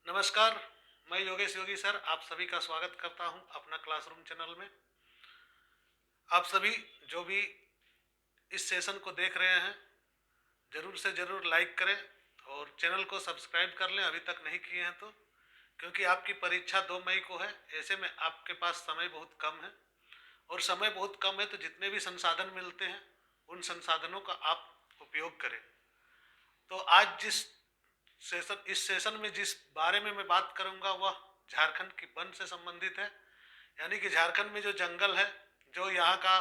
नमस्कार। मैं योगेश योगी सर आप सभी का स्वागत करता हूं अपना क्लासरूम चैनल में। आप सभी जो भी इस सेशन को देख रहे हैं ज़रूर से ज़रूर लाइक करें और चैनल को सब्सक्राइब कर लें अभी तक नहीं किए हैं तो, क्योंकि आपकी परीक्षा 2 मई को है। ऐसे में आपके पास समय बहुत कम है और समय बहुत कम है तो जितने भी संसाधन मिलते हैं उन संसाधनों का आप उपयोग करें। तो आज इस सेशन में जिस बारे में मैं बात करूंगा वह झारखंड की वन से संबंधित है। यानी कि झारखंड में जो जंगल है, जो यहाँ का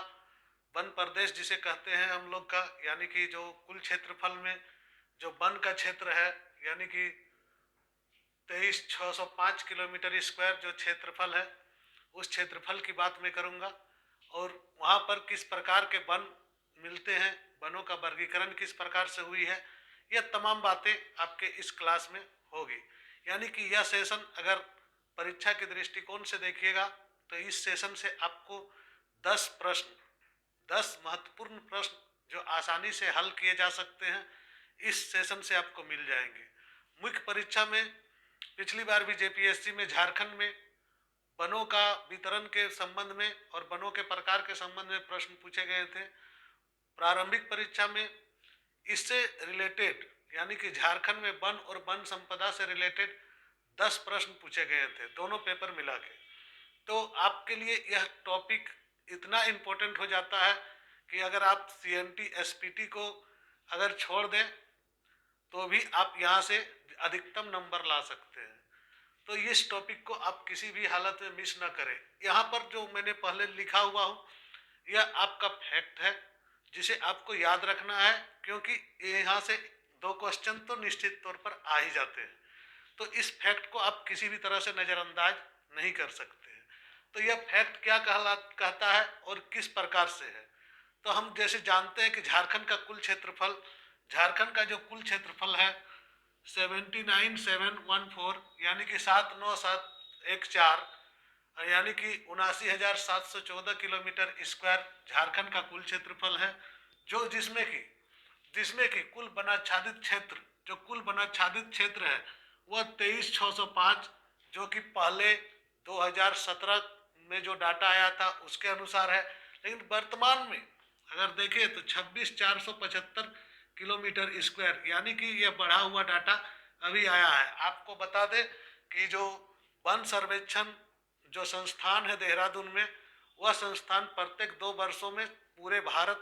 वन प्रदेश जिसे कहते हैं हम लोग का, यानी कि जो कुल क्षेत्रफल में जो वन का क्षेत्र है, यानी कि 23,605 किलोमीटर स्क्वायर जो क्षेत्रफल है, उस क्षेत्रफल की बात मैं करूँगा और वहाँ पर किस प्रकार के वन मिलते हैं, वनों का वर्गीकरण किस प्रकार से हुई है, यह तमाम बातें आपके इस क्लास में होगी। यानी कि यह सेशन अगर परीक्षा के दृष्टिकोण से देखिएगा तो इस सेशन से आपको 10 प्रश्न, 10 महत्वपूर्ण प्रश्न जो आसानी से हल किए जा सकते हैं इस सेशन से आपको मिल जाएंगे। मुख्य परीक्षा में पिछली बार भी जेपीएससी में झारखंड में वनों का वितरण के संबंध में और वनों के प्रकार के संबंध में प्रश्न पूछे गए थे। प्रारंभिक परीक्षा में इससे रिलेटेड यानी कि झारखंड में वन और वन संपदा से रिलेटेड 10 प्रश्न पूछे गए थे, दोनों पेपर मिला के। तो आपके लिए यह टॉपिक इतना इम्पोर्टेंट हो जाता है कि अगर आप सीएनटी एसपीटी को अगर छोड़ दें तो भी आप यहाँ से अधिकतम नंबर ला सकते हैं। तो इस टॉपिक को आप किसी भी हालत में मिस ना करें। यहाँ पर जो मैंने पहले लिखा हुआ हूँ यह आपका फैक्ट है जिसे आपको याद रखना है, क्योंकि यहाँ से 2 क्वेश्चन तो निश्चित तौर पर आ ही जाते हैं। तो इस फैक्ट को आप किसी भी तरह से नज़रअंदाज नहीं कर सकते हैं। तो यह फैक्ट क्या कहता है और किस प्रकार से है। तो हम जैसे जानते हैं कि झारखंड का जो कुल क्षेत्रफल है 79,714 यानी कि 79714, यानी कि 79,714 किलोमीटर स्क्वायर झारखंड का कुल क्षेत्रफल है। जो जिसमें कि कुल वनाच्छादित क्षेत्र है वह 23,605, जो कि पहले 2017 में जो डाटा आया था उसके अनुसार है। लेकिन वर्तमान में अगर देखें तो 26,475 किलोमीटर स्क्वायर, यानी कि यह बढ़ा हुआ डाटा अभी आया है। आपको बता दें कि जो वन सर्वेक्षण जो संस्थान है देहरादून में, वह संस्थान प्रत्येक 2 वर्षों में पूरे भारत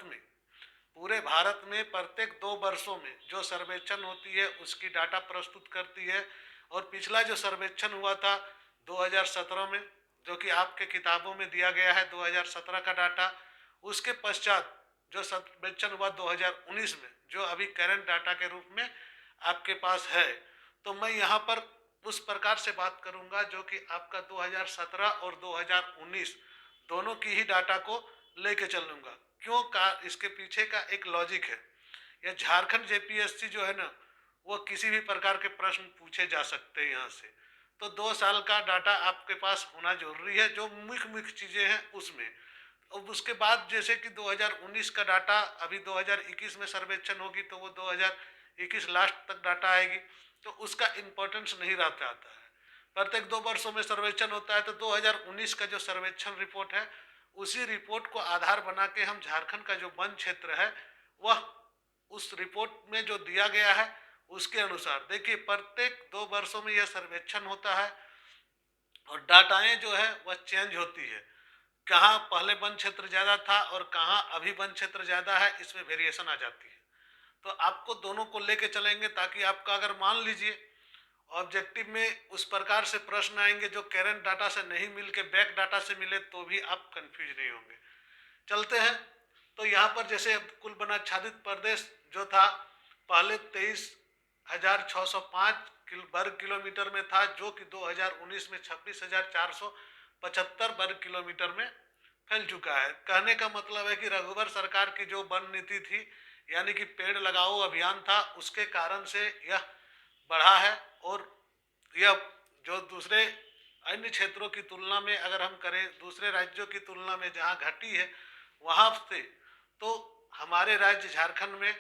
में प्रत्येक 2 वर्षों में जो सर्वेक्षण होती है उसकी डाटा प्रस्तुत करती है। और पिछला जो सर्वेक्षण हुआ था 2017 में, जो कि आपके किताबों में दिया गया है 2017 का डाटा, उसके पश्चात जो सर्वेक्षण हुआ 2019 में, जो अभी करंट डाटा के रूप में आपके पास है। तो मैं यहाँ पर उस प्रकार से बात करूँगा जो कि आपका 2017 और 2019 दोनों की ही डाटा को लेके चलूँगा। क्यों का इसके पीछे का एक लॉजिक है। यह झारखंड जेपीएससी जो है ना, वो किसी भी प्रकार के प्रश्न पूछे जा सकते हैं यहाँ से। तो 2 साल का डाटा आपके पास होना जरूरी है, जो मुख्य चीज़ें हैं उसमें। और उसके बाद जैसे कि 2019 का डाटा अभी 2021 में सर्वेक्षण होगी तो वो 2021 लास्ट तक डाटा आएगी, तो उसका इम्पोर्टेंस नहीं रहता आता है। प्रत्येक 2 वर्षों में सर्वेक्षण होता है, तो 2019 का जो सर्वेक्षण रिपोर्ट है उसी रिपोर्ट को आधार बना के हम झारखंड का जो वन क्षेत्र है वह उस रिपोर्ट में जो दिया गया है उसके अनुसार देखिए प्रत्येक 2 वर्षों में यह सर्वेक्षण होता है और डाटाएं जो है वह चेंज होती है। कहाँ पहले वन क्षेत्र ज़्यादा था और कहाँ अभी वन क्षेत्र ज़्यादा है, इसमें वेरिएशन आ जाती है। तो आपको दोनों को लेके चलेंगे ताकि आपका अगर मान लीजिए ऑब्जेक्टिव में उस प्रकार से प्रश्न आएंगे जो करंट डाटा से नहीं मिल के बैक डाटा से मिले तो भी आप कंफ्यूज नहीं होंगे। चलते हैं। तो यहाँ पर जैसे कुल वनाच्छादित प्रदेश जो था पहले 23,605 वर्ग किलोमीटर में था, जो कि 2019 में 26,475 वर्ग किलोमीटर में फैल चुका है। कहने का मतलब है कि रघुवर सरकार की जो वन नीति थी यानी कि पेड़ लगाओ अभियान था, उसके कारण से यह बढ़ा है। और यह जो दूसरे अन्य क्षेत्रों की तुलना में अगर हम करें, दूसरे राज्यों की तुलना में जहाँ घटी है वहाँ से, तो हमारे राज्य झारखंड में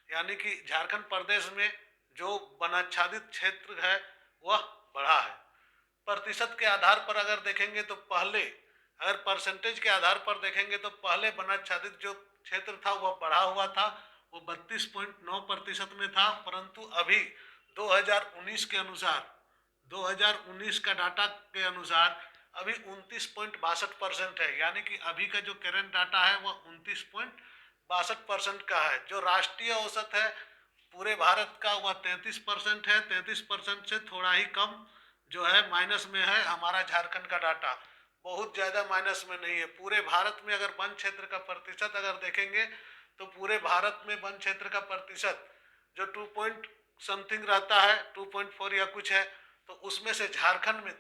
यानी कि झारखंड प्रदेश में जो वनाच्छादित क्षेत्र है वह बढ़ा है। प्रतिशत के आधार पर अगर देखेंगे तो पहले, अगर परसेंटेज के आधार पर देखेंगे तो पहले वनाच्छादित जो क्षेत्र था वह बढ़ा हुआ था, वो 32.9% में था, परंतु अभी 2019 के अनुसार, 2019 का डाटा के अनुसार अभी 29.62% है। यानी कि अभी का जो करंट डाटा है वह 29.62% का है। जो राष्ट्रीय औसत है पूरे भारत का वह 33% है। 33% से थोड़ा ही कम जो है माइनस में है हमारा झारखंड का डाटा, बहुत ज़्यादा माइनस में नहीं है। पूरे भारत में अगर वन क्षेत्र का प्रतिशत अगर देखेंगे तो पूरे भारत में वन क्षेत्र का प्रतिशत जो 2 पॉइंट समथिंग रहता है, 2.4 या कुछ है, तो उसमें से झारखंड में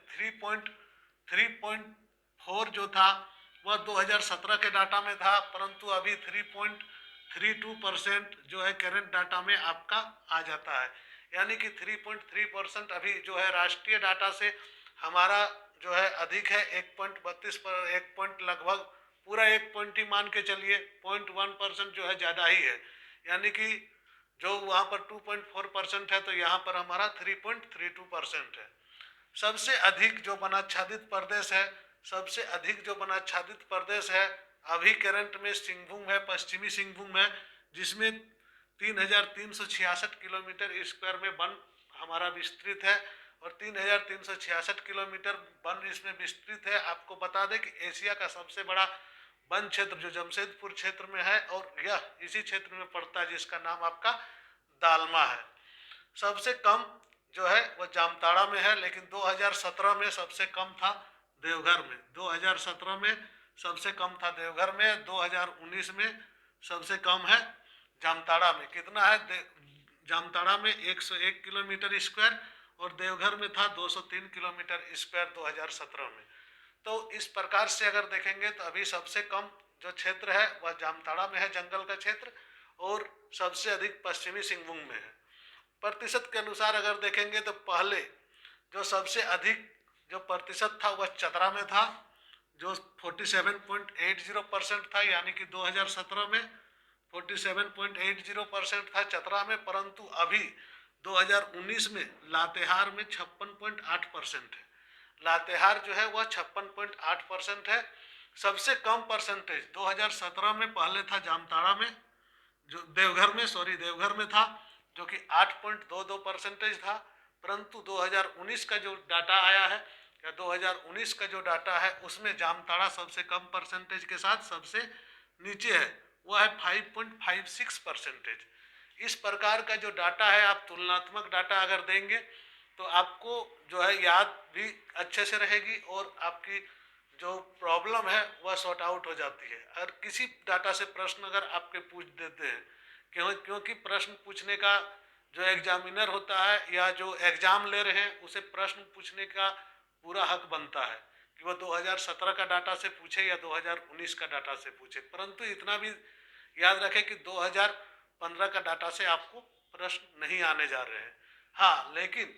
3.4 जो था वह 2017 के डाटा में था, परंतु अभी 3.32% जो है करंट डाटा में आपका आ जाता है। यानी कि 3.3% अभी जो है राष्ट्रीय डाटा से हमारा जो है अधिक है। 1.32 पर 1 पॉइंट लगभग पूरा 1 पॉइंट ही मान के चलिए, 0.1% जो है ज़्यादा ही है। यानी कि जो वहाँ पर 2.4% है तो यहाँ पर हमारा 3.32% है। सबसे अधिक जो वनाच्छादित प्रदेश है, सबसे अधिक जो वनाच्छादित प्रदेश है अभी करंट में सिंहभूम है, पश्चिमी सिंहभूम है, जिसमें 3,366 किलोमीटर स्क्वायर में वन हमारा विस्तृत है और 3,366 किलोमीटर वन इसमें विस्तृत है। आपको बता दें कि एशिया का सबसे बड़ा वन क्षेत्र जो जमशेदपुर क्षेत्र में है और यह इसी क्षेत्र में पड़ता है, जिसका नाम आपका दालमा है। सबसे कम जो है वह जामताड़ा में है, लेकिन 2017 में सबसे कम था देवघर में। 2017 में सबसे कम था देवघर में, 2019 में सबसे कम है जामताड़ा में। कितना है जामताड़ा में 101 किलोमीटर स्क्वायर और देवघर में था 203 किलोमीटर स्क्वायर 2017 में। तो इस प्रकार से अगर देखेंगे तो अभी सबसे कम जो क्षेत्र है वह जामताड़ा में है, जंगल का क्षेत्र, और सबसे अधिक पश्चिमी सिंहभूम में है। प्रतिशत के अनुसार अगर देखेंगे तो पहले जो सबसे अधिक जो प्रतिशत था वह चतरा में था, जो 47.80% था। यानी कि 2017 में 47.80% था चतरा में, परंतु अभी 2019 में लातेहार में 56.8% है। लातेहार जो है वह 56.8% है। सबसे कम परसेंटेज 2017 में पहले था जामताड़ा में, जो देवघर में था, जो कि 8.22% था, परंतु 2019 का जो डाटा आया है या 2019 का जो डाटा है उसमें जामताड़ा सबसे कम परसेंटेज के साथ सबसे नीचे है, वह है 5.56%। इस प्रकार का जो डाटा है, आप तुलनात्मक डाटा अगर देंगे तो आपको जो है याद भी अच्छे से रहेगी और आपकी जो प्रॉब्लम है वह सॉर्ट आउट हो जाती है। अगर किसी डाटा से प्रश्न अगर आपके पूछ देते हैं, क्योंकि प्रश्न पूछने का जो एग्जामिनर होता है या जो एग्जाम ले रहे हैं उसे प्रश्न पूछने का पूरा हक बनता है कि वह 2017 का डाटा से पूछे या 2019 का डाटा से पूछे, परंतु इतना भी याद रखें कि 2015 का डाटा से आपको प्रश्न नहीं आने जा रहे हैं। हाँ, लेकिन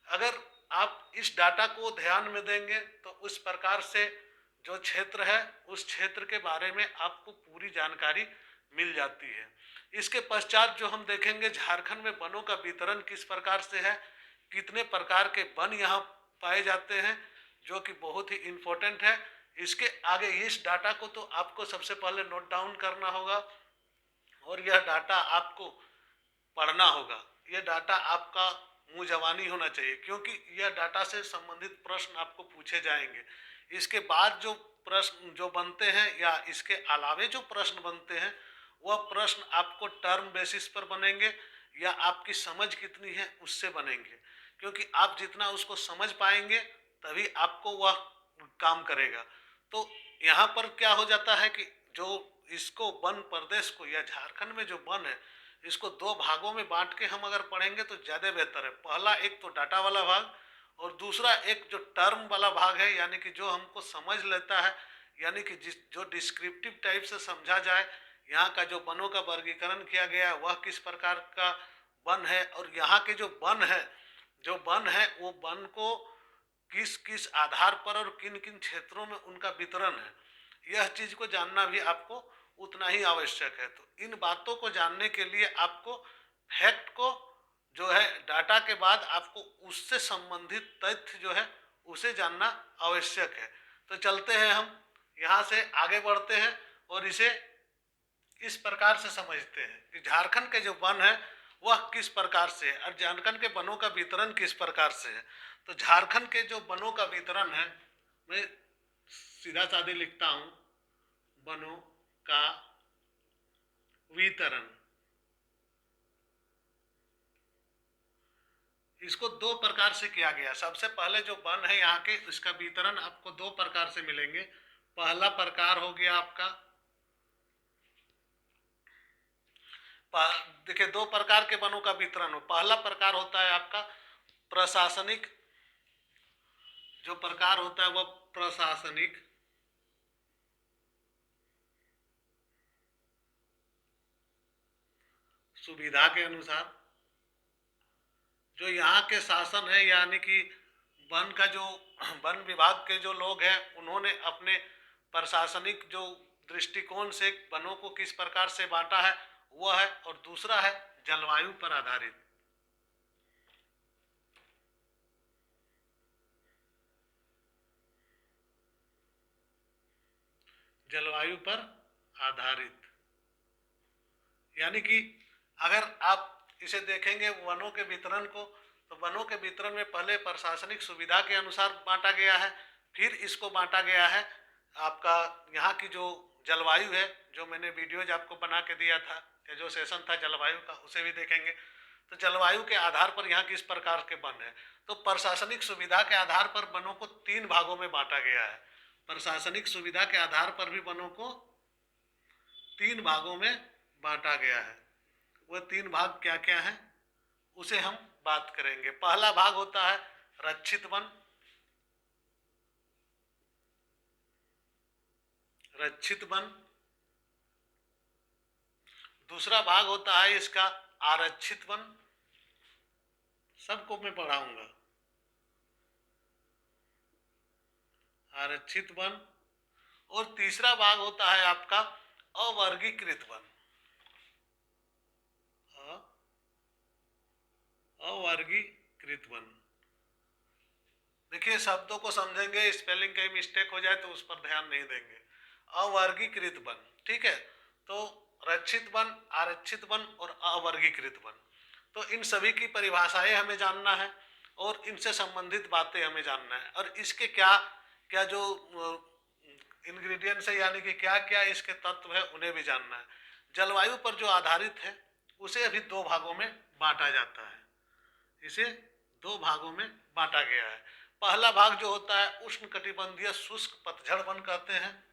अगर आप इस डाटा को ध्यान में देंगे तो उस प्रकार से जो क्षेत्र है उस क्षेत्र के बारे में आपको पूरी जानकारी मिल जाती है। इसके पश्चात जो हम देखेंगे झारखंड में वनों का वितरण किस प्रकार से है, कितने प्रकार के वन यहाँ पाए जाते हैं, जो कि बहुत ही इम्पोर्टेंट है। इसके आगे इस डाटा को तो आपको सबसे पहले नोट डाउन करना होगा और यह डाटा आपको पढ़ना होगा। यह डाटा आपका मुँह जबानी होना चाहिए, क्योंकि यह डाटा से संबंधित प्रश्न आपको पूछे जाएंगे। इसके बाद जो प्रश्न जो बनते हैं या इसके अलावे जो प्रश्न बनते हैं वह प्रश्न आपको टर्म बेसिस पर बनेंगे या आपकी समझ कितनी है उससे बनेंगे, क्योंकि आप जितना उसको समझ पाएंगे तभी आपको वह काम करेगा। तो यहाँ पर क्या हो जाता है कि जो इसको वन प्रदेश को या झारखंड में जो वन है इसको दो भागों में बांट के हम अगर पढ़ेंगे तो ज़्यादा बेहतर है। पहला एक तो डाटा वाला भाग और दूसरा एक जो टर्म वाला भाग है, यानी कि जो हमको समझ लेता है, यानी कि जो डिस्क्रिप्टिव टाइप से समझा जाए। यहाँ का जो वनों का वर्गीकरण किया गया है वह किस प्रकार का वन है और यहाँ के जो वन है वो वन को किस किस आधार पर और किन किन क्षेत्रों में उनका वितरण है, यह चीज़ को जानना भी आपको उतना ही आवश्यक है। तो इन बातों को जानने के लिए आपको फैक्ट को जो है डाटा के बाद आपको उससे संबंधित तथ्य जो है उसे जानना आवश्यक है। तो चलते हैं हम यहाँ से आगे बढ़ते हैं और इसे इस प्रकार से समझते हैं कि झारखंड के जो वन है वह किस प्रकार से है और झारखंड के वनों का वितरण किस प्रकार से है। तो झारखंड के जो वनों का वितरण है, मैं सीधा साधे लिखता हूँ, वनों का वितरण। इसको दो प्रकार से किया गया। सबसे पहले जो वन है यहाँ के, इसका वितरण आपको दो प्रकार से मिलेंगे। पहला प्रकार हो गया आपका, देखिए दो प्रकार के वनों का वितरण हो। पहला प्रकार होता है आपका प्रशासनिक, जो प्रकार होता है वह प्रशासनिक सुविधा के अनुसार, जो यहाँ के शासन है यानी कि वन का जो वन विभाग के जो लोग हैं उन्होंने अपने प्रशासनिक जो दृष्टिकोण से वनों को किस प्रकार से बांटा है वह है। और दूसरा है जलवायु पर आधारित, जलवायु पर आधारित। यानी कि अगर आप इसे देखेंगे वनों के वितरण को, तो वनों के वितरण में पहले प्रशासनिक सुविधा के अनुसार बांटा गया है, फिर इसको बांटा गया है आपका यहाँ की जो जलवायु है, जो मैंने वीडियोज आपको बना के दिया था या जो सेशन था जलवायु का उसे भी देखेंगे। तो जलवायु के आधार पर यहाँ किस प्रकार के वन है। तो प्रशासनिक सुविधा के आधार पर वनों को तीन भागों में बांटा गया है। प्रशासनिक सुविधा के आधार पर भी वनों को तीन भागों में बांटा गया है। वह तीन भाग क्या क्या है उसे हम बात करेंगे। पहला भाग होता है रक्षित वन, रक्षित वन। दूसरा भाग होता है इसका आरक्षित वन, सबको मैं पढ़ाऊंगा, आरक्षित वन। और तीसरा भाग होता है आपका अवर्गीकृत वन, अवर्गीकृत वन। देखिए शब्दों को समझेंगे, स्पेलिंग कहीं मिस्टेक हो जाए तो उस पर ध्यान नहीं देंगे। अवर्गीकृत वन, ठीक है। तो रक्षित वन, आरक्षित वन और अवर्गीकृत वन, तो इन सभी की परिभाषाएं हमें जानना है और इनसे संबंधित बातें हमें जानना है और इसके क्या क्या जो इंग्रेडिएंट्स है यानी कि क्या क्या इसके तत्व है उन्हें भी जानना है। जलवायु पर जो आधारित है उसे अभी दो भागों में बांटा जाता है, इसे दो भागों में बांटा गया है। पहला भाग जो होता है उष्णकटिबंधीय शुष्क पतझड़ वन कहते हैं,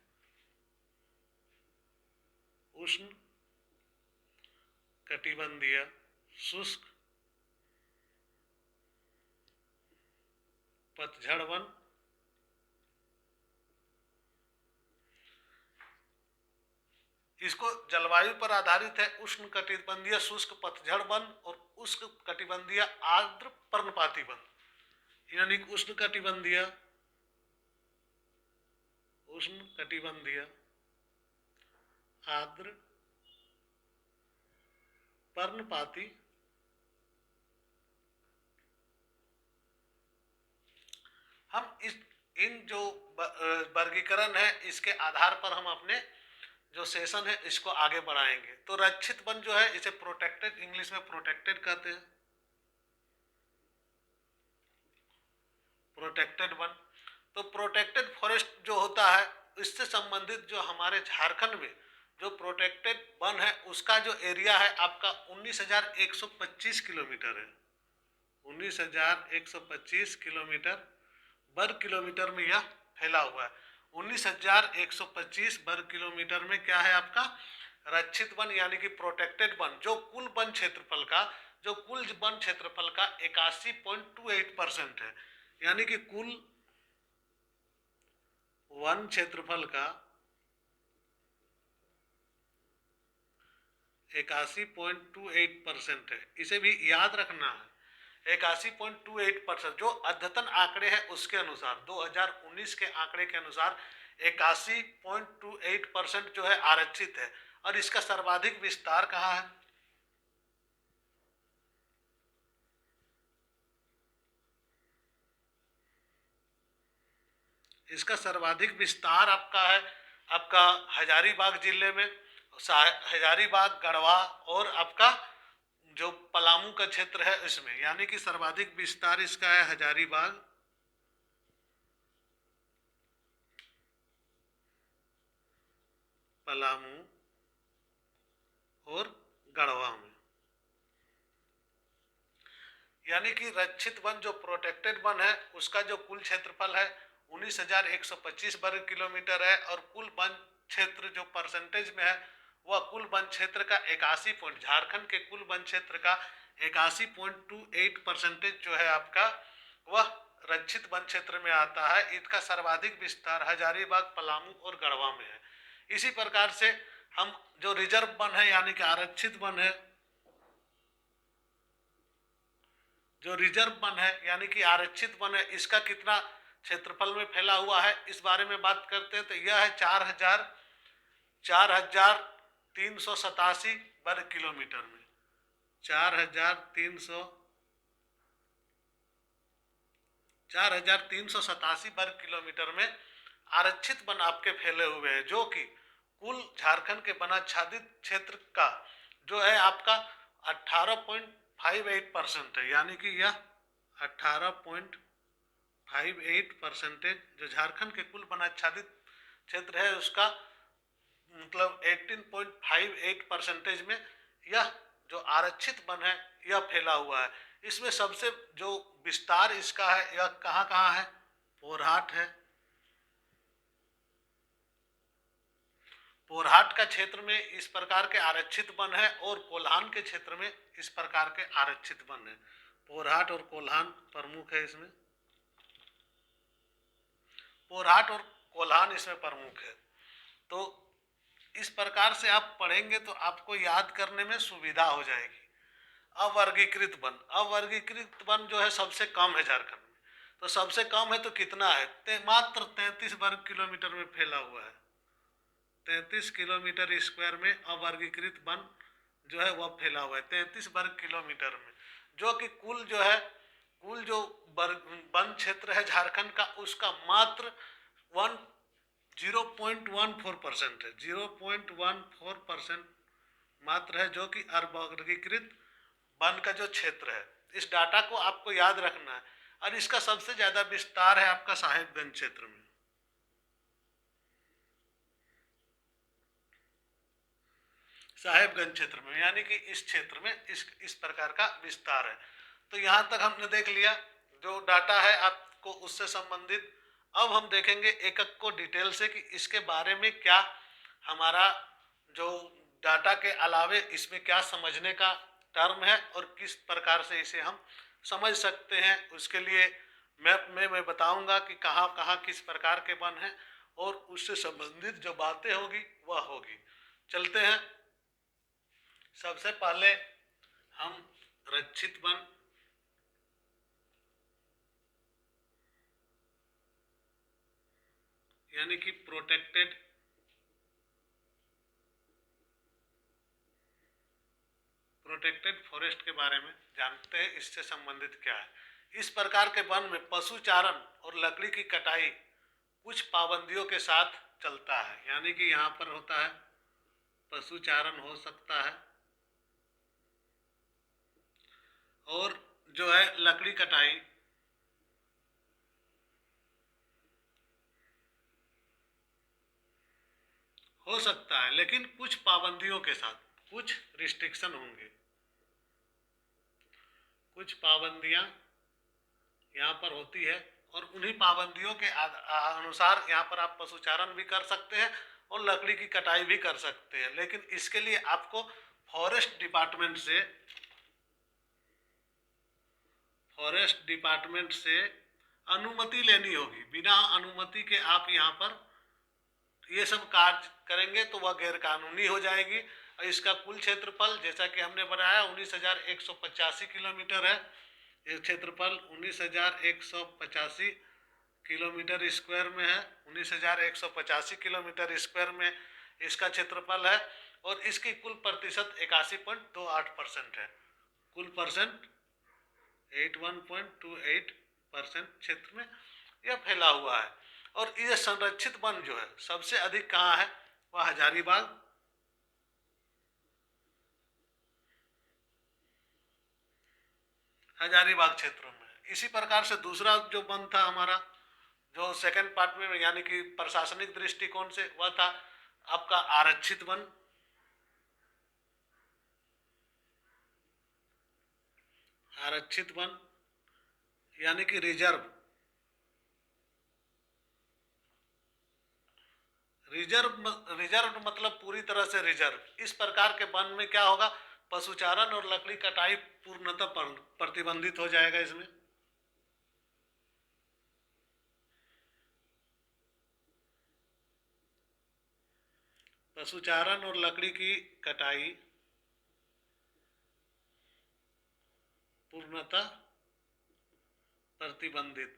उष्ण कटिबंधीय शुष्क पतझड़ वन। इसको जलवायु पर आधारित है उष्ण कटिबंधीय शुष्क पतझड़ वन और उष्ण कटिबंधीय आर्द्र पर्णपाती वन। यानी उष्ण कटिबंधीय आर्द्र पर्णपाती हम इन जो वर्गीकरण है इसके आधार पर हम अपने जो सेशन है इसको आगे बढ़ाएंगे। तो रक्षित वन जो है इसे प्रोटेक्टेड, इंग्लिश में प्रोटेक्टेड कहते हैं, प्रोटेक्टेड वन। तो प्रोटेक्टेड फॉरेस्ट जो होता है इससे संबंधित जो हमारे झारखंड में जो प्रोटेक्टेड वन है उसका जो एरिया है आपका 19,125 किलोमीटर है, 19,125 किलोमीटर वर्ग किलोमीटर में यह फैला हुआ है। 19,125 वर्ग किलोमीटर में क्या है आपका रक्षित वन यानी कि प्रोटेक्टेड वन, जो कुल वन क्षेत्रफल का 81.28% है। यानी कि कुल वन क्षेत्रफल का 81.28% है। इसे भी याद रखना है, 81.28%। जो अद्यतन आंकड़े हैं उसके अनुसार 2019 के आंकड़े के अनुसार 81.28% जो है आरक्षित है। और इसका सर्वाधिक विस्तार कहाँ है, इसका सर्वाधिक विस्तार आपका है आपका हजारीबाग जिले में, हजारीबाग, गढ़वा और आपका जो पलामू का क्षेत्र है इसमें, यानी कि सर्वाधिक विस्तार इसका है हजारीबाग, पलामू और गढ़वा में। यानी कि रक्षित वन जो प्रोटेक्टेड वन है उसका जो कुल क्षेत्रफल है 19,125 वर्ग किलोमीटर है, और कुल वन क्षेत्र जो परसेंटेज में है वह कुल वन क्षेत्र का 81 झारखंड के कुल वन क्षेत्र का 81.28% जो है आपका वह रक्षित वन क्षेत्र में आता है। इसका सर्वाधिक विस्तार हजारीबाग, पलामू और गढ़वा में है। इसी प्रकार से हम जो रिजर्व वन है यानी कि आरक्षित वन है, जो रिजर्व वन है यानी कि आरक्षित वन है, इसका कितना क्षेत्रफल में फैला हुआ है इस बारे में बात करते हैं। तो यह है 4,387 वर्ग किलोमीटर में, 4,387 वर्ग किलोमीटर में आरक्षित वन आपके फैले हुए हैं, जो कि कुल झारखंड के वनाच्छादित क्षेत्र का जो है आपका 18.58% है। यानी कि यह 18.58% जो झारखंड के कुल वनाच्छादित क्षेत्र है उसका मतलब 18.58% में यह जो आरक्षित वन है यह फैला हुआ है। इसमें सबसे जो विस्तार इसका है यह कहाँ कहाँ है, पोरहाट है, पोरहाट का क्षेत्र में इस प्रकार के आरक्षित वन है, और कोल्हान के क्षेत्र में इस प्रकार के आरक्षित वन है। पोरहाट और कोल्हान प्रमुख है इसमें, पोरहाट और कोल्हान इसमें प्रमुख है। तो इस प्रकार से आप पढ़ेंगे तो आपको याद करने में सुविधा हो जाएगी। अवर्गीकृत वन, अवर्गीकृत वन जो है सबसे कम है झारखंड में। तो सबसे कम है तो कितना है, मात्र 33 वर्ग किलोमीटर में फैला हुआ है। 33 किलोमीटर स्क्वायर में अवर्गीकृत वन जो है वह फैला हुआ है 33 वर्ग किलोमीटर में, जो कि कुल जो है कुल जो वन क्षेत्र है झारखंड का उसका मात्र 0.14% है, 0.14% मात्र है, जो कि अवर्गीकृत वन का जो क्षेत्र है। इस डाटा को आपको याद रखना है। और इसका सबसे ज्यादा विस्तार है आपका साहेबगंज क्षेत्र में, साहेबगंज क्षेत्र में, यानी कि इस क्षेत्र में इस प्रकार का विस्तार है। तो यहाँ तक हमने देख लिया जो डाटा है आपको उससे संबंधित। अब हम देखेंगे एक एक को डिटेल से कि इसके बारे में क्या हमारा जो डाटा के अलावे इसमें क्या समझने का टर्म है और किस प्रकार से इसे हम समझ सकते हैं। उसके लिए मैप में मैं बताऊंगा कि कहाँ कहाँ किस प्रकार के वन हैं और उससे संबंधित जो बातें होगी वह होगी। चलते हैं। सबसे पहले हम रक्षित वन, यानी कि प्रोटेक्टेड फॉरेस्ट के बारे में जानते हैं, इससे संबंधित क्या है। इस प्रकार के वन में पशुचारण और लकड़ी की कटाई कुछ पाबंदियों के साथ चलता है, यानी कि यहाँ पर होता है पशुचारण हो सकता है और जो है लकड़ी कटाई हो सकता है, लेकिन कुछ पाबंदियों के साथ, कुछ रिस्ट्रिक्शन होंगे, कुछ पाबंदियां यहाँ पर होती है और उन्हीं पाबंदियों के अनुसार यहाँ पर आप पशुचारण भी कर सकते हैं और लकड़ी की कटाई भी कर सकते हैं। लेकिन इसके लिए आपको फॉरेस्ट डिपार्टमेंट से अनुमति लेनी होगी। बिना अनुमति के आप यहाँ पर ये सब कार्य करेंगे तो वह गैर कानूनी हो जाएगी। और इसका कुल क्षेत्रफल जैसा कि हमने बनाया 19,185 किलोमीटर है। ये क्षेत्रफल 19,185 किलोमीटर स्क्वायर में है, 19,185 किलोमीटर स्क्वायर में इसका क्षेत्रफल है। और इसकी कुल प्रतिशत 81.28% है। कुल परसेंट 81.28% क्षेत्र में यह फैला हुआ है। और ये संरक्षित वन जो है सबसे अधिक कहाँ है, वह हजारीबाग, हजारीबाग क्षेत्रों में। इसी प्रकार से दूसरा जो वन था हमारा, जो सेकंड पार्ट में यानी कि प्रशासनिक दृष्टिकोण से, वह था आपका आरक्षित वन। आरक्षित वन यानी कि रिजर्व, रिजर्व मतलब पूरी तरह से रिजर्व। इस प्रकार के वन में क्या होगा, पशुचारण और लकड़ी कटाई पूर्णतः प्रतिबंधित हो जाएगा इसमें। पशुचारण और लकड़ी की कटाई पूर्णतः प्रतिबंधित।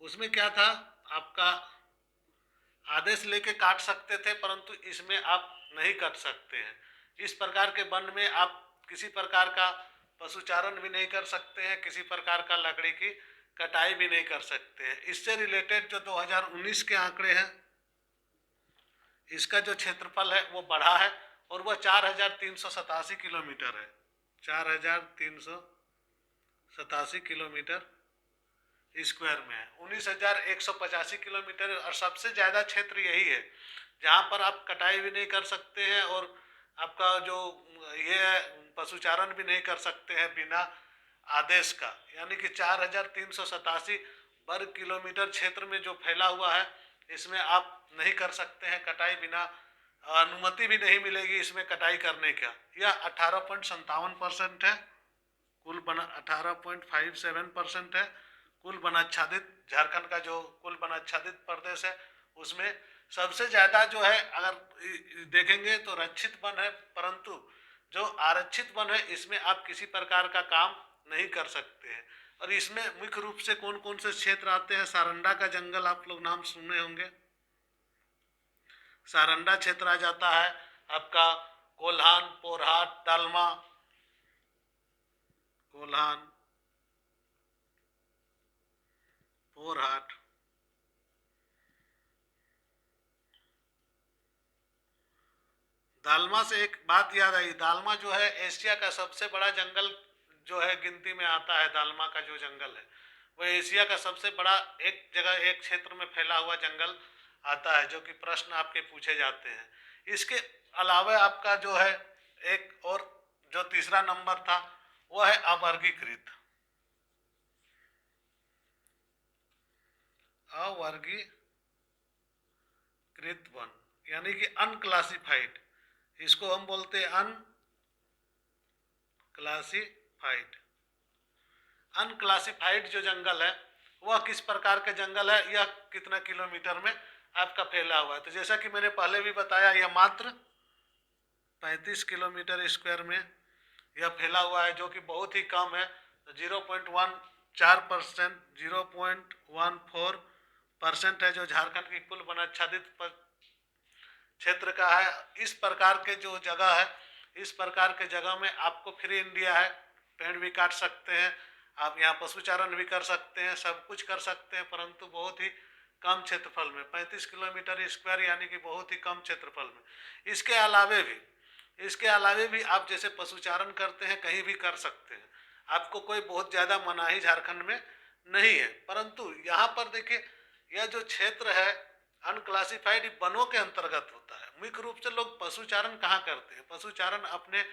उसमें क्या था, आपका आदेश लेके काट सकते थे, परंतु इसमें आप नहीं काट सकते हैं। इस प्रकार के वन में आप किसी प्रकार का पशुचारण भी नहीं कर सकते हैं, किसी प्रकार का लकड़ी की कटाई भी नहीं कर सकते हैं। इससे रिलेटेड जो 2019 के आंकड़े हैं, इसका जो क्षेत्रफल है वो बढ़ा है और वह 4387 किलोमीटर है। 4387 किलोमीटर स्क्वायर में है। 19,185 किलोमीटर, और सबसे ज़्यादा क्षेत्र यही है जहाँ पर आप कटाई भी नहीं कर सकते हैं और आपका जो ये पशुचारण भी नहीं कर सकते हैं बिना आदेश का। यानी कि 4387 वर्ग किलोमीटर क्षेत्र में जो फैला हुआ है, इसमें आप नहीं कर सकते हैं कटाई, बिना अनुमति भी नहीं मिलेगी इसमें कटाई करने का। यह 18.57% है, कुल बना 18.57% है कुल वनाच्छादित झारखंड का जो कुल वनाच्छादित प्रदेश है उसमें। सबसे ज़्यादा जो है अगर देखेंगे तो रक्षित वन है, परंतु जो आरक्षित वन है इसमें आप किसी प्रकार का काम नहीं कर सकते हैं। और इसमें मुख्य रूप से कौन कौन से क्षेत्र आते हैं, सारंडा का जंगल आप लोग नाम सुने होंगे, सारंडा क्षेत्र आ जाता है आपका, कोल्हान, पोरहाट, दालमा, कोल्हान, पोरहाट, दालमा से एक बात याद आई, दालमा जो है एशिया का सबसे बड़ा जंगल जो है गिनती में आता है। दालमा का जो जंगल है वह एशिया का सबसे बड़ा एक जगह एक क्षेत्र में फैला हुआ जंगल आता है, जो कि प्रश्न आपके पूछे जाते हैं। इसके अलावा आपका जो है एक और जो तीसरा नंबर था वह है अवर्गीकृत, अवर्गीकृत वन यानी कि अनक्लासिफाइड। इसको हम बोलते हैं अनक्लासिफाइड। अनक्लासिफाइड जो जंगल है वह किस प्रकार का जंगल है, यह कितना किलोमीटर में आपका फैला हुआ है। तो जैसा कि मैंने पहले भी बताया, यह मात्र 35 किलोमीटर स्क्वायर में यह फैला हुआ है, जो कि बहुत ही कम है। 0.14%, 0.14% है जो झारखंड की कुल वनाच्छादित क्षेत्र का है। इस प्रकार के जो जगह है, इस प्रकार के जगह में आपको फ्री इंडिया है, पेड़ भी काट सकते हैं आप, यहाँ पशुचारण भी कर सकते हैं, सब कुछ कर सकते हैं, परंतु बहुत ही कम क्षेत्रफल में, 35 किलोमीटर स्क्वायर यानी कि बहुत ही कम क्षेत्रफल में। इसके अलावे भी आप जैसे पशुचारण करते हैं कहीं भी कर सकते हैं, आपको कोई बहुत ज़्यादा मनाही झारखंड में नहीं है। परंतु यहाँ पर देखिए, यह जो क्षेत्र है अनक्लासिफाइड वनों के अंतर्गत होता है। मुख्य रूप से लोग पशुचारण कहाँ करते हैं, पशुचारण अपने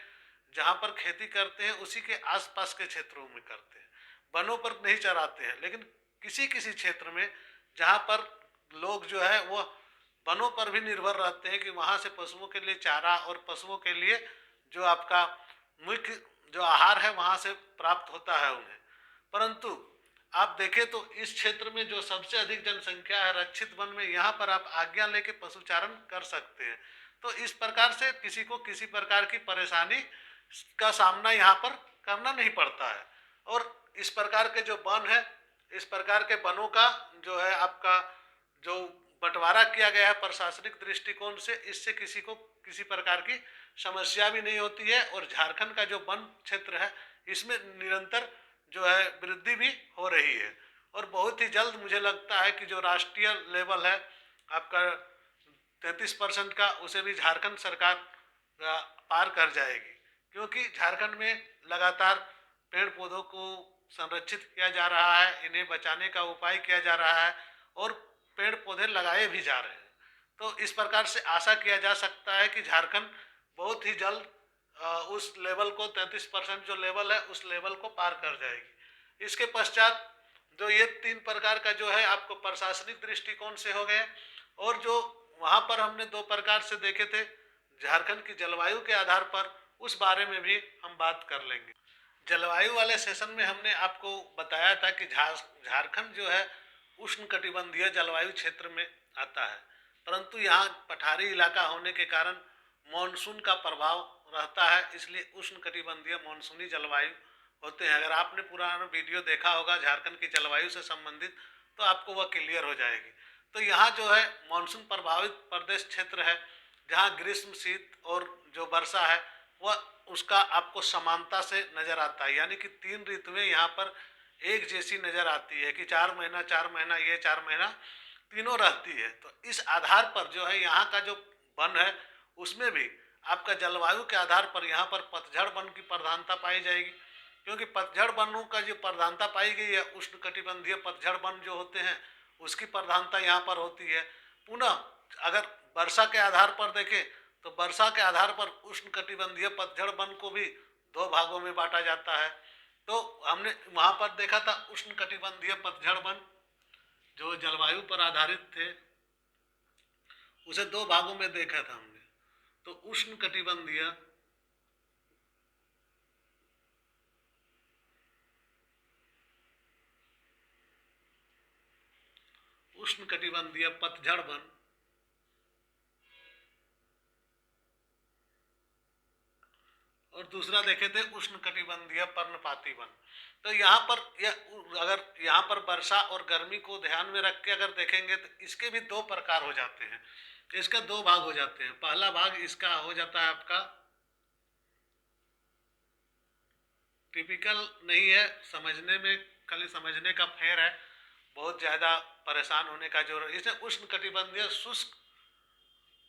जहाँ पर खेती करते हैं उसी के आसपास के क्षेत्रों में करते हैं, वनों पर नहीं चराते हैं। लेकिन किसी किसी क्षेत्र में जहाँ पर लोग जो है वो वनों पर भी निर्भर रहते हैं कि वहाँ से पशुओं के लिए चारा और पशुओं के लिए जो आपका मुख्य जो आहार है वहाँ से प्राप्त होता है उन्हें। परंतु आप देखें तो इस क्षेत्र में जो सबसे अधिक जनसंख्या है रक्षित वन में, यहाँ पर आप आज्ञा लेके पशुचारण कर सकते हैं। तो इस प्रकार से किसी को किसी प्रकार की परेशानी का सामना यहाँ पर करना नहीं पड़ता है। और इस प्रकार के जो वन है, इस प्रकार के वनों का जो है आपका जो बंटवारा किया गया है प्रशासनिक दृष्टिकोण से, इससे किसी को किसी प्रकार की समस्या भी नहीं होती है। और झारखंड का जो वन क्षेत्र है इसमें निरंतर जो है वृद्धि भी हो रही है। और बहुत ही जल्द मुझे लगता है कि जो राष्ट्रीय लेवल है आपका 33% का, उसे भी झारखंड सरकार पार कर जाएगी, क्योंकि झारखंड में लगातार पेड़ पौधों को संरक्षित किया जा रहा है, इन्हें बचाने का उपाय किया जा रहा है और पेड़ पौधे लगाए भी जा रहे हैं। तो इस प्रकार से आशा किया जा सकता है कि झारखंड बहुत ही जल्द उस लेवल को 33% जो लेवल है उस लेवल को पार कर जाएगी। इसके पश्चात जो ये 3 प्रकार का जो है आपको प्रशासनिक दृष्टिकोण से हो गए, और जो वहाँ पर हमने 2 प्रकार से देखे थे झारखंड की जलवायु के आधार पर, उस बारे में भी हम बात कर लेंगे। जलवायु वाले सेशन में हमने आपको बताया था कि झारखंड जो है उष्णकटिबंधीय जलवायु क्षेत्र में आता है, परंतु यहाँ पठारी इलाका होने के कारण मानसून का प्रभाव रहता है, इसलिए उष्णकटिबंधीय मानसूनी जलवायु होते हैं। अगर आपने पुराना वीडियो देखा होगा झारखंड की जलवायु से संबंधित, तो आपको वह क्लियर हो जाएगी। तो यहाँ जो है मानसून प्रभावित प्रदेश क्षेत्र है, जहाँ ग्रीष्म, शीत और जो वर्षा है वह उसका आपको समानता से नजर आता है, यानी कि 3 ऋतुएं यहाँ पर एक जैसी नजर आती है कि 4 महीना ये 4 महीना तीनों रहती है। तो इस आधार पर जो है यहाँ का जो वन है उसमें भी आपका जलवायु के आधार पर यहाँ पर पतझड़ वन की प्रधानता पाई जाएगी, क्योंकि पतझड़ वनों का जो प्रधानता पाई गई है, उष्णकटिबंधीय पतझड़ वन जो होते हैं उसकी प्रधानता यहाँ पर होती है। पुनः अगर वर्षा के आधार पर देखें तो वर्षा के आधार पर उष्णकटिबंधीय पतझड़ वन को भी 2 भागों में बांटा जाता है। तो हमने वहाँ पर देखा था उष्णकटिबंधीय पतझड़ वन जो जलवायु पर आधारित थे उसे 2 भागों में देखा था हमने। तो उष्णकटिबंधीय पतझड़ वन और दूसरा देखे थे उष्णकटिबंधीय पर्णपाती वन। तो यहाँ पर अगर यहाँ पर वर्षा और गर्मी को ध्यान में रख के अगर देखेंगे तो इसके भी 2 प्रकार हो जाते हैं, इसके 2 भाग हो जाते हैं। पहला भाग इसका हो जाता है आपका टिपिकल नहीं है, समझने में खाली समझने का फेर है, बहुत ज़्यादा परेशान होने का जरूरत। इसे उष्णकटिबंधीय शुष्क,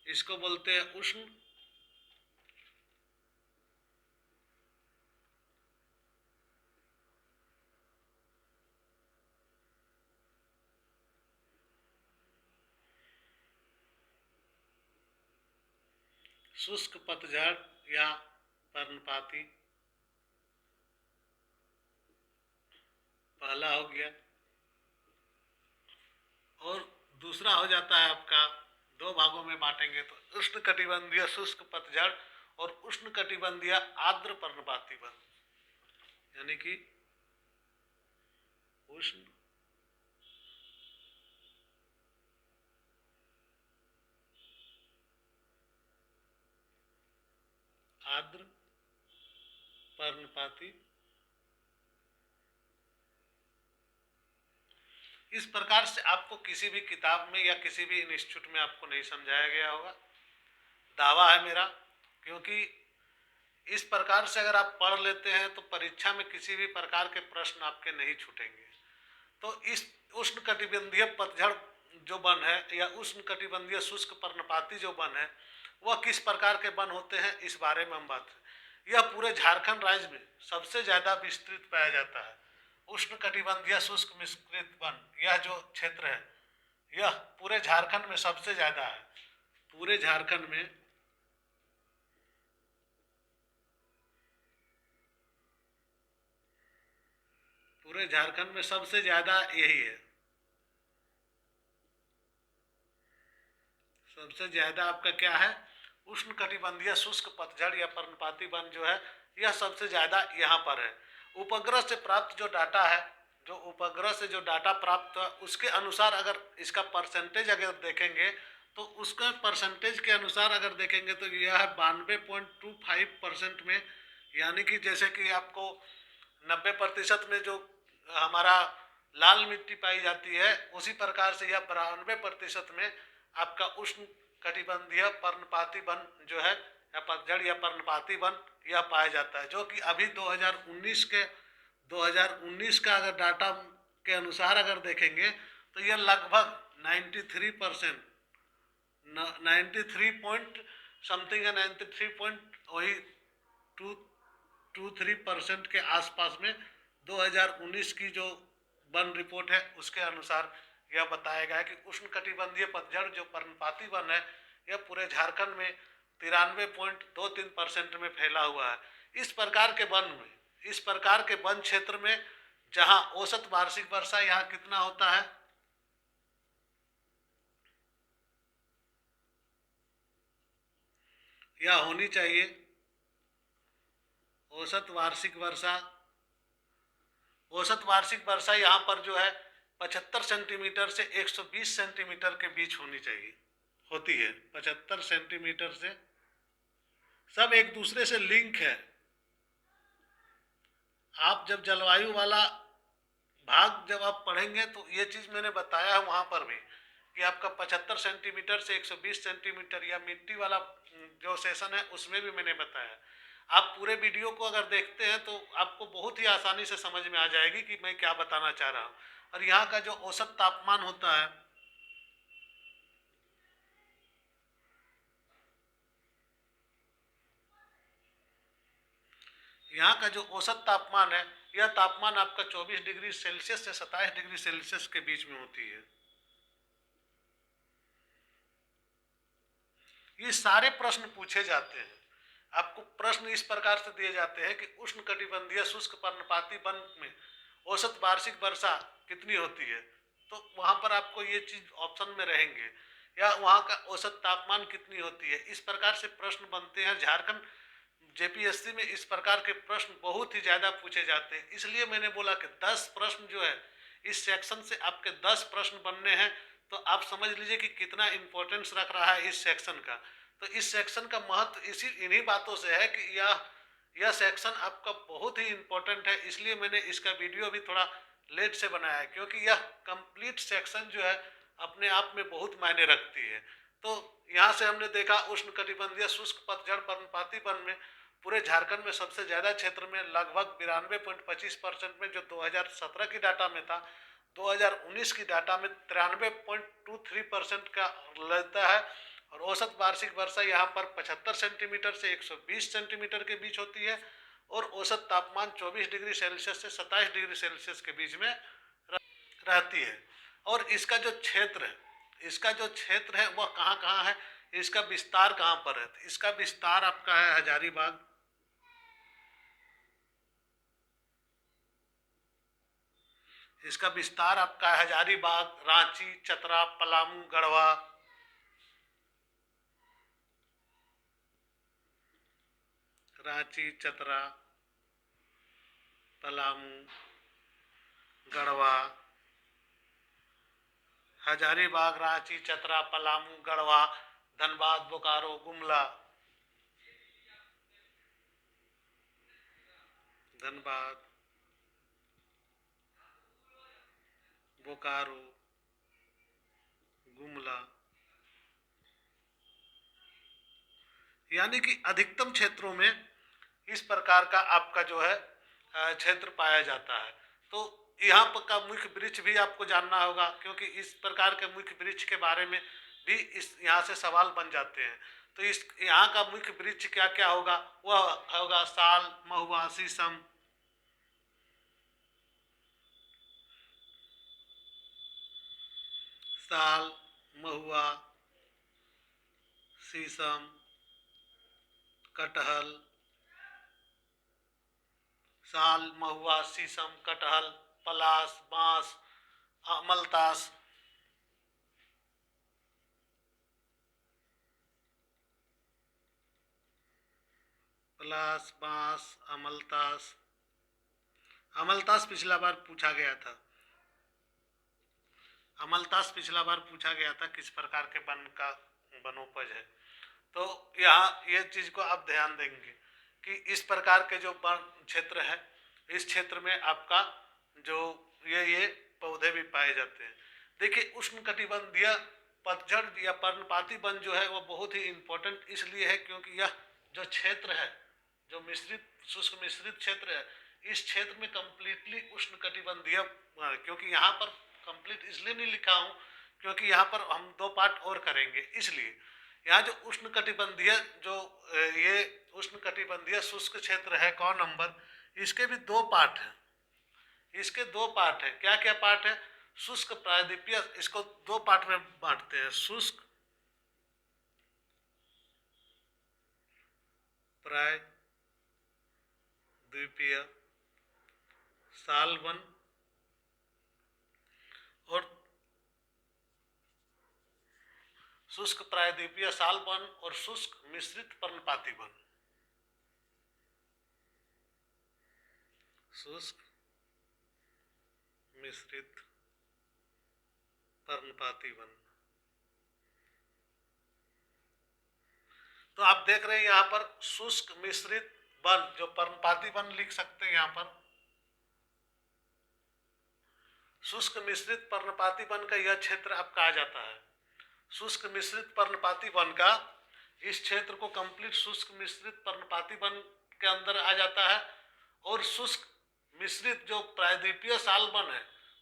इसको बोलते हैं उष्ण शुष्क पतझड़ या पर्णपाती, पहला हो गया। और दूसरा हो जाता है आपका 2 भागों में बांटेंगे तो उष्णकटिबंधीय शुष्क पतझड़ और उष्णकटिबंधीय आर्द्र पर्णपाती वन, यानी कि उष्ण आर्द्र पर्णपाती। इस प्रकार से आपको किसी भी किताब में या किसी भी इंस्टीट्यूट में आपको नहीं समझाया गया होगा, दावा है मेरा, क्योंकि इस प्रकार से अगर आप पढ़ लेते हैं तो परीक्षा में किसी भी प्रकार के प्रश्न आपके नहीं छूटेंगे। तो इस उष्णकटिबंधीय पतझड़ जो वन है या उष्णकटिबंधीय शुष्क पर्णपाती जो वन है वह किस प्रकार के वन होते हैं, इस बारे में हम बात करें। यह पूरे झारखंड राज्य में सबसे ज़्यादा विस्तृत पाया जाता है। उष्णकटिबंधीय शुष्क मिश्रित वन, यह जो क्षेत्र है यह पूरे झारखंड में सबसे ज़्यादा है। पूरे झारखंड में सबसे ज़्यादा यही है। सबसे ज़्यादा आपका क्या है, उष्णकटिबंधीय शुष्क पतझड़ या पर्णपाती वन जो है यह सबसे ज़्यादा यहाँ पर है। उपग्रह से प्राप्त जो डाटा है, जो उपग्रह से जो डाटा प्राप्त हुआ उसके अनुसार अगर इसका परसेंटेज अगर देखेंगे तो उसका परसेंटेज के अनुसार अगर देखेंगे तो यह है 92.25% में, यानी कि जैसे कि आपको 90% में जो हमारा लाल मिट्टी पाई जाती है उसी प्रकार से यह 92% में आपका उष्णकटिबंधीय पर्णपाती वन जो है या पतझड़ या पर्णपाती वन यह पाया जाता है, जो कि अभी 2019 का अगर डाटा के अनुसार अगर देखेंगे तो यह लगभग 93%, 93 पॉइंट समथिंग है, 93 पॉइंट वही 223% के आसपास में 2019 की जो वन रिपोर्ट है उसके अनुसार यह बताया गया है कि उष्णकटिबंधीय पतझड़ जो पर्णपाती वन है यह पूरे झारखंड में 93.23% में फैला हुआ है। इस प्रकार के वन क्षेत्र में जहां औसत वार्षिक वर्षा यहाँ कितना होता है, यह होनी चाहिए औसत वार्षिक वर्षा यहाँ पर जो है 75 सेंटीमीटर से 120 सेंटीमीटर के बीच होती है। 75 सेंटीमीटर से, सब एक दूसरे से लिंक है। आप जब जलवायु वाला भाग जब आप पढ़ेंगे तो ये चीज मैंने बताया है वहां पर भी कि आपका 75 सेंटीमीटर से 120 सेंटीमीटर, या मिट्टी वाला जो सेशन है उसमें भी मैंने बताया। आप पूरे वीडियो को अगर देखते हैं तो आपको बहुत ही आसानी से समझ में आ जाएगी कि मैं क्या बताना चाह रहा हूँ। और यहाँ का जो औसत तापमान होता है, यहाँ का जो औसत तापमान है, यह तापमान आपका 24 डिग्री सेल्सियस से 27 डिग्री सेल्सियस के बीच में होती है। ये सारे प्रश्न पूछे जाते हैं, आपको प्रश्न इस प्रकार से दिए जाते हैं कि उष्णकटिबंधीय शुष्क पर्णपाती वन में औसत वार्षिक वर्षा कितनी होती है, तो वहां पर आपको ये चीज ऑप्शन में रहेंगे, या वहां का औसत तापमान कितनी होती है। इस प्रकार से प्रश्न बनते हैं। झारखंड जेपीएससी में इस प्रकार के प्रश्न बहुत ही ज्यादा पूछे जाते हैं। इसलिए मैंने बोला कि 10 प्रश्न जो है इस सेक्शन से आपके 10 प्रश्न बनने हैं, तो आप समझ लीजिए कि कितना इंपॉर्टेंस रख रहा है इस सेक्शन का। तो इस सेक्शन का महत्व इन्हीं बातों से है कि यह सेक्शन आपका बहुत ही इंपॉर्टेंट है। इसलिए मैंने इसका वीडियो भी थोड़ा लेट से बनाया है, क्योंकि यह कंप्लीट सेक्शन जो है अपने आप में बहुत मायने रखती है। तो यहाँ से हमने देखा उष्णकटिबंधीय शुष्क पतझड़ पर्णपाती वन में पूरे झारखंड में सबसे ज्यादा क्षेत्र में लगभग 92.25% में, जो 2017 की डाटा में था, 2019 की डाटा में 93.23% का लेता है। और औसत वार्षिक वर्षा यहाँ पर 75 सेंटीमीटर से 120 सेंटीमीटर के बीच होती है, और औसत तापमान 24 डिग्री सेल्सियस से 27 डिग्री सेल्सियस के बीच में रहती है। और इसका जो क्षेत्र है वह कहाँ कहाँ है, इसका विस्तार कहाँ पर है, तो इसका विस्तार आपका है हजारीबाग, इसका विस्तार आपका है हजारीबाग, रांची, चतरा, पलामू, गढ़वा, रांची, चतरा, पलामू, गढ़वा, हजारीबाग, रांची, चतरा, पलामू, गढ़वा, धनबाद, बोकारो, गुमला, धनबाद, बोकारो, गुमला, यानी कि अधिकतम क्षेत्रों में इस प्रकार का आपका जो है क्षेत्र पाया जाता है। तो यहाँ पर का मुख्य वृक्ष भी आपको जानना होगा, क्योंकि इस प्रकार के मुख्य वृक्ष के बारे में भी इस यहाँ से सवाल बन जाते हैं। तो इस यहाँ का मुख्य वृक्ष क्या क्या होगा, वह होगा साल, महुआ, शीशम, साल, महुआ, शीशम, कटहल, साल, महुआ, शीशम, कटहल, पलास, बांस, अमलतास, पलास, बांस, अमलतास। अमलतास पिछला बार पूछा गया था, अमलतास पिछला बार पूछा गया था किस प्रकार के वन का वनोपज है। तो यहाँ ये चीज को आप ध्यान देंगे कि इस प्रकार के जो वन क्षेत्र है, इस क्षेत्र में आपका जो ये पौधे भी पाए जाते हैं। देखिए उष्णकटिबंधीय पतझड़ या पर्णपाती वन जो है वो बहुत ही इम्पोर्टेंट इसलिए है क्योंकि यह जो क्षेत्र है, जो मिश्रित शुष्क मिश्रित क्षेत्र है, इस क्षेत्र में कंप्लीटली उष्णकटिबंधीय, क्योंकि यहाँ पर कंप्लीट इसलिए नहीं लिखा हूँ क्योंकि यहाँ पर हम 2 पार्ट और करेंगे, इसलिए यहाँ जो उष्णकटिबंधीय जो ये उष्णकटिबंधीय शुष्क क्षेत्र है कौन नंबर, इसके भी 2 पार्ट हैं। इसके 2 पार्ट है। क्या क्या पार्ट है? शुष्क प्रायद्वीपीय, इसको 2 पार्ट में बांटते हैं, शुष्क प्रायद्वीपीय साल वन और शुष्क प्रायद्वीपीय साल वन और शुष्क मिश्रित पर्णपाती वन। शुष्क मिश्रित पर्णपाती वन। तो आप देख रहे हैं यहाँ पर शुष्क मिश्रित वन, जो पर्णपाती वन लिख सकते हैं यहाँ पर। शुष्क मिश्रित पर्णपाती वन का यह क्षेत्र आपका आ जाता है। शुष्क मिश्रित पर्णपाती वन का इस क्षेत्र को कंप्लीट शुष्क मिश्रित पर्णपाती वन के अंदर आ जाता है। और शुष्क मिश्रित जो प्रायद्वीपीय साल वन है,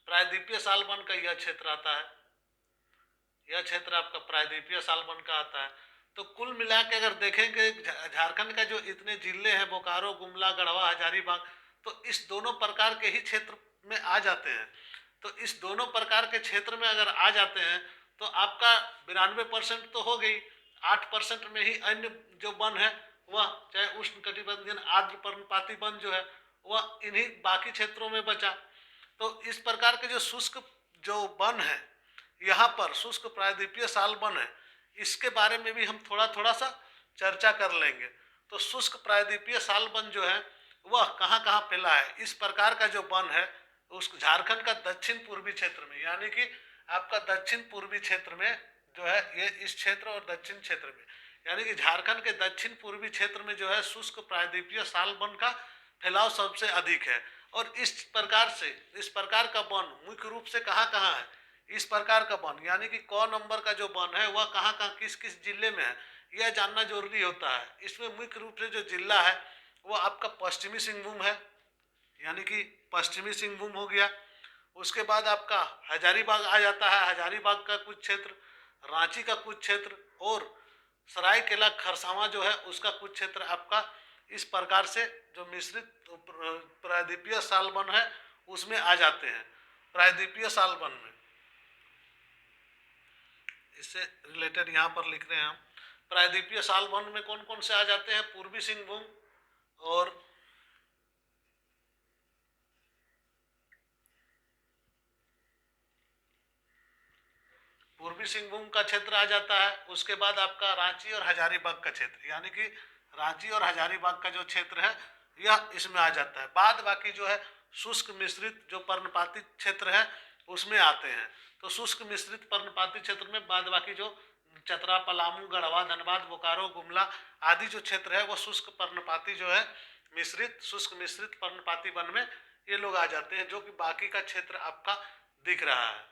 प्रायद्वीपीय साल वन का यह क्षेत्र आता है। यह क्षेत्र आपका प्रायद्वीपीय साल वन का आता है। तो कुल मिला के अगर देखेंगे झारखंड का जो इतने जिले हैं, बोकारो, गुमला, गढ़वा, हजारीबाग, तो इस दोनों प्रकार के ही क्षेत्र में आ जाते हैं। तो इस दोनों प्रकार के क्षेत्र में अगर आ जाते हैं तो आपका 92% तो हो गई। 8% में ही अन्य जो वन है वह चाहे उष्णकटिबंधीय आर्द्र पर्णपाती वन जो है वह इन्हीं बाकी क्षेत्रों में बचा। तो इस प्रकार के जो शुष्क जो वन है, यहाँ पर शुष्क प्रायद्वीपीय साल वन है, इसके बारे में भी हम थोड़ा थोड़ा सा चर्चा कर लेंगे। तो शुष्क प्रायद्वीपीय साल वन जो है वह कहाँ कहाँ फैला है। इस प्रकार का जो वन है उस झारखंड का दक्षिण पूर्वी क्षेत्र में, यानी कि आपका दक्षिण पूर्वी क्षेत्र में जो है ये इस क्षेत्र और दक्षिण क्षेत्र में, यानी कि झारखंड के दक्षिण पूर्वी क्षेत्र में जो है शुष्क प्रायद्वीपीय साल वन का फैलाव सबसे अधिक है। और इस प्रकार का वन मुख्य रूप से कहाँ कहाँ है, इस प्रकार का वन यानी कि क नंबर का जो वन है वह कहाँ कहाँ किस किस जिले में है, यह जानना जरूरी होता है। इसमें मुख्य रूप से जो जिला है वो आपका पश्चिमी सिंहभूम है, यानी कि पश्चिमी सिंहभूम हो गया। उसके बाद आपका हजारीबाग आ जाता है, हजारीबाग का कुछ क्षेत्र, रांची का कुछ क्षेत्र और सरायकेला खरसावां जो है उसका कुछ क्षेत्र आपका इस प्रकार से जो मिश्रित प्रायद्वीपीय साल वन है उसमें आ जाते हैं। प्रायद्वीपीय साल वन में इससे रिलेटेड यहाँ पर लिख रहे हैं हम, प्रायद्वीपीय साल वन में कौन कौन से आ जाते हैं? पूर्वी सिंहभूम और पूर्वी सिंहभूम का क्षेत्र आ जाता है। उसके बाद आपका रांची और हजारीबाग का क्षेत्र, यानी कि रांची और हजारीबाग का जो क्षेत्र है यह इसमें आ जाता है। बाद बाकी जो है शुष्क मिश्रित जो पर्णपाती क्षेत्र है उसमें आते हैं। तो शुष्क मिश्रित पर्णपाती क्षेत्र में बाद बाकी जो चतरा, पलामू, गढ़वा, धनबाद, बोकारो, गुमला आदि जो क्षेत्र है वो शुष्क पर्णपाती जो है मिश्रित शुष्क मिश्रित पर्णपाती वन में ये लोग आ जाते हैं, जो कि बाकी का क्षेत्र आपका दिख रहा है।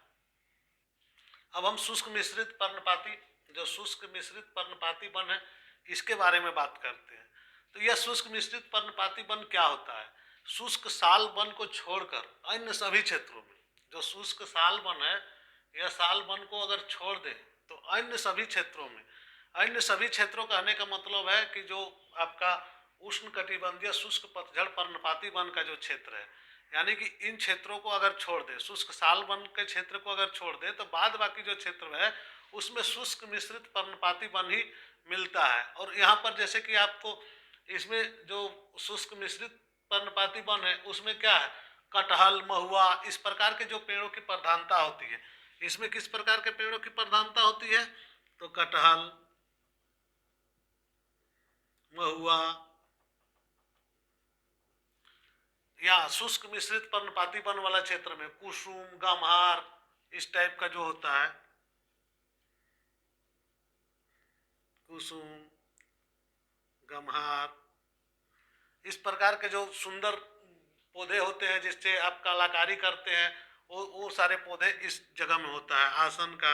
अब हम शुष्क मिश्रित पर्णपाती जो शुष्क मिश्रित पर्णपाती वन है इसके बारे में बात करते हैं। तो यह शुष्क मिश्रित पर्णपाती वन क्या होता है? शुष्क साल वन को छोड़कर अन्य सभी क्षेत्रों में जो शुष्क साल वन है, यह साल वन को अगर छोड़ दे तो अन्य सभी क्षेत्रों में, अन्य सभी क्षेत्रों कहने का मतलब है कि जो आपका उष्णकटिबंधीय शुष्क पतझड़ पर्णपाती वन का जो क्षेत्र है, यानी कि इन क्षेत्रों को अगर छोड़ दे, शुष्क साल वन के क्षेत्र को अगर छोड़ दे तो बाद बाकी जो क्षेत्र है उसमें शुष्क मिश्रित पर्णपाती वन ही मिलता है। और यहाँ पर जैसे कि आपको इसमें जो शुष्क मिश्रित पर्णपाती वन है उसमें क्या है, कटहल, महुआ, इस प्रकार के जो पेड़ों की प्रधानता होती है। इसमें किस प्रकार के पेड़ों की प्रधानता होती है? तो कटहल, महुआ या शुष्क मिश्रित पर्णपाती वन वाला क्षेत्र में कुसुम, गम्हार, इस टाइप का जो होता है, कुसुम, गम्हार, इस प्रकार के जो सुंदर पौधे होते हैं जिससे आप कलाकारी करते हैं वो सारे पौधे इस जगह में होता है। आसन का,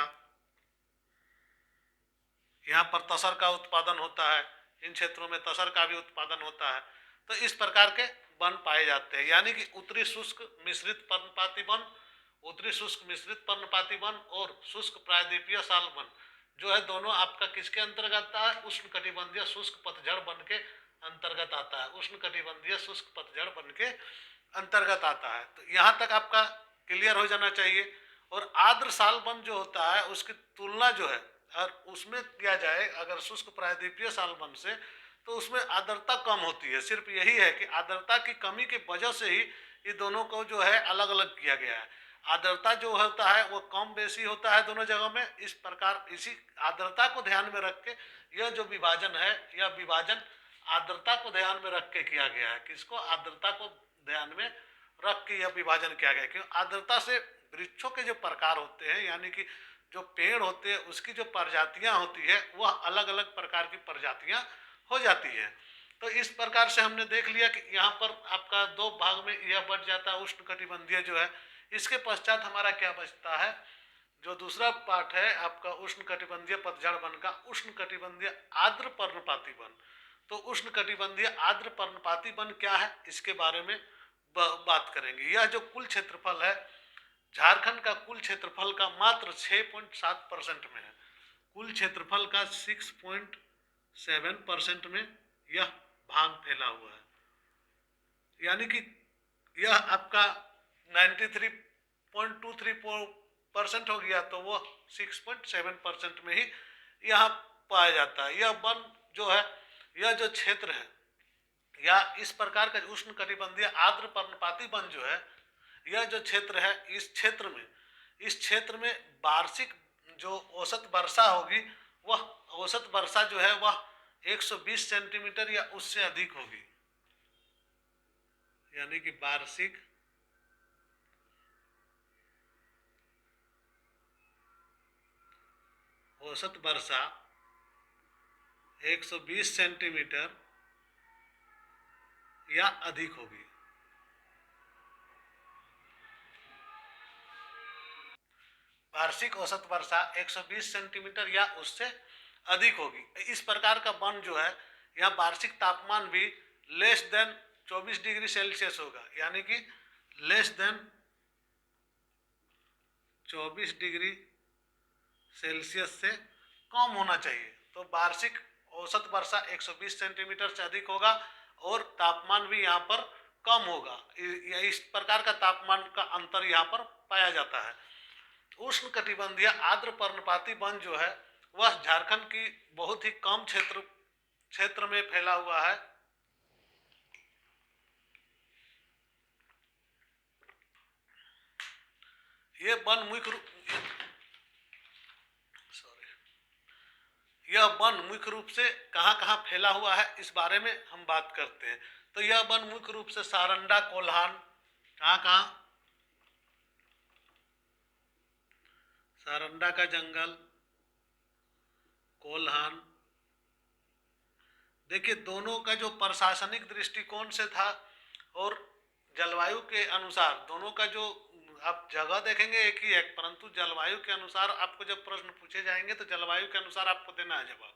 यहाँ पर तसर का उत्पादन होता है, इन क्षेत्रों में तसर का भी उत्पादन होता है। तो इस प्रकार के वन पाए जाते हैं, यानी कि उत्तरी शुष्क मिश्रित पर्णपाती वन, उत्तरी शुष्क मिश्रित पर्णपाती वन और शुष्क प्रायद्वीपीय साल वन जो है दोनों आपका किसके अंतर्गत आता है? उष्णकटिबंधीय शुष्क पतझड़ वन के अंतर्गत आता है, उष्णकटिबंधीय शुष्क पतझड़ वन के अंतर्गत आता है। तो यहाँ तक आपका क्लियर हो जाना चाहिए। और आर्द्र साल वन जो होता है उसकी तुलना जो है और उसमें किया जाए अगर शुष्क प्रायद्वीपीय साल वन से, तो उसमें आर्द्रता कम होती है। सिर्फ यही है कि आर्द्रता की कमी की वजह से ही ये दोनों को जो है अलग अलग किया गया है। आर्द्रता जो होता है वो कम बेसी होता है दोनों जगह में। इस प्रकार इसी आर्द्रता को ध्यान में रख के यह जो विभाजन है, यह विभाजन आर्द्रता को ध्यान में रख के किया गया है। किसको? आर्द्रता को ध्यान में रख के यह विभाजन किया गया है। क्योंकि आर्द्रता से वृक्षों के जो प्रकार होते हैं, यानी कि जो पेड़ होते हैं उसकी जो प्रजातियां होती है वह अलग अलग प्रकार की प्रजातियां हो जाती है। तो इस प्रकार से हमने देख लिया कि यहाँ पर आपका दो भाग में यह बढ़ जाता है उष्णकटिबंधीय जो है। इसके पश्चात हमारा क्या बचता है? जो दूसरा पार्ट है आपका उष्णकटिबंधीय पतझड़ वन का, उष्णकटिबंधीय आर्द्र पर्णपाती वन। तो उष्णकटिबंधीय आर्द्र पर्णपाती वन क्या है इसके बारे में बात करेंगे। यह जो कुल क्षेत्रफल है झारखंड का, कुल क्षेत्रफल का मात्र 6.7% में है। कुल क्षेत्रफल का 6.7% में यह भाग फैला हुआ है, यानी कि यह आपका 93.23% हो गया, तो वो 6.7% में ही यहाँ पाया जाता है। यह वन जो है, यह जो क्षेत्र है या इस प्रकार का उष्णकटिबंधीय आर्द्र पर्णपाती वन जो है, यह जो क्षेत्र है इस क्षेत्र में वार्षिक जो औसत वर्षा होगी वह औसत वर्षा जो है वह 120 सेंटीमीटर या उससे अधिक होगी, यानी कि वार्षिक औसत वर्षा 120 सेंटीमीटर या अधिक होगी। वार्षिक औसत वर्षा 120 सेंटीमीटर या उससे अधिक होगी। इस प्रकार का वन जो है यहाँ वार्षिक तापमान भी लेस देन 24 डिग्री सेल्सियस होगा, यानी कि लेस देन 24 डिग्री सेल्सियस से कम होना चाहिए। तो वार्षिक औसत वर्षा 120 सेंटीमीटर से अधिक होगा और तापमान भी यहाँ पर कम होगा। इस प्रकार का तापमान का अंतर यहाँ पर पाया जाता है। उष्णकटिबंधीय आर्द्र पर्णपाती वन जो है वह झारखंड की बहुत ही कम क्षेत्र में फैला हुआ है। ये वन मुख्य रूप से कहाँ फैला हुआ है इस बारे में हम बात करते हैं। तो यह वन मुख्य रूप से सारंडा, कोल्हान, कहाँ सारंडा का जंगल, कोल्हान। देखिए दोनों का जो प्रशासनिक दृष्टिकोण से था और जलवायु के अनुसार, दोनों का जो आप जगह देखेंगे एक ही है, परंतु जलवायु के अनुसार आपको जब प्रश्न पूछे जाएंगे तो जलवायु के अनुसार आपको देना है जवाब।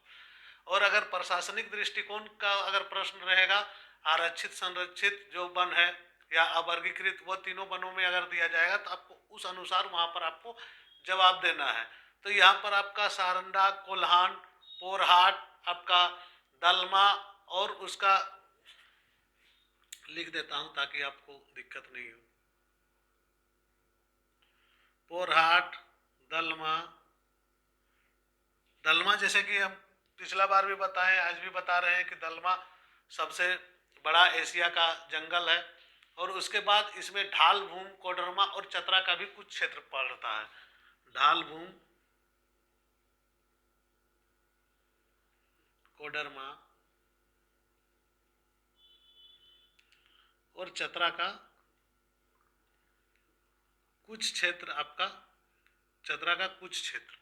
और अगर प्रशासनिक दृष्टिकोण का अगर प्रश्न रहेगा, आरक्षित संरक्षित जो वन है या अवर्गीकृत, वो तीनों वनों में अगर दिया जाएगा तो आपको उस अनुसार वहाँ पर आपको जवाब देना है। तो यहाँ पर आपका सारंडा, कोल्हान, पोरहाट, आपका दलमा और उसका लिख देता हूँ ताकि आपको दिक्कत नहीं हो। पोरहाट, दलमा जैसे कि हम पिछला बार भी बताएं, आज भी बता रहे हैं कि दलमा सबसे बड़ा एशिया का जंगल है। और उसके बाद इसमें ढाल भूम, कोडरमा और चतरा का भी कुछ क्षेत्र पड़ता है। ढाल भूम, कोडरमा और चतरा का कुछ क्षेत्र, आपका चतरा का कुछ क्षेत्र,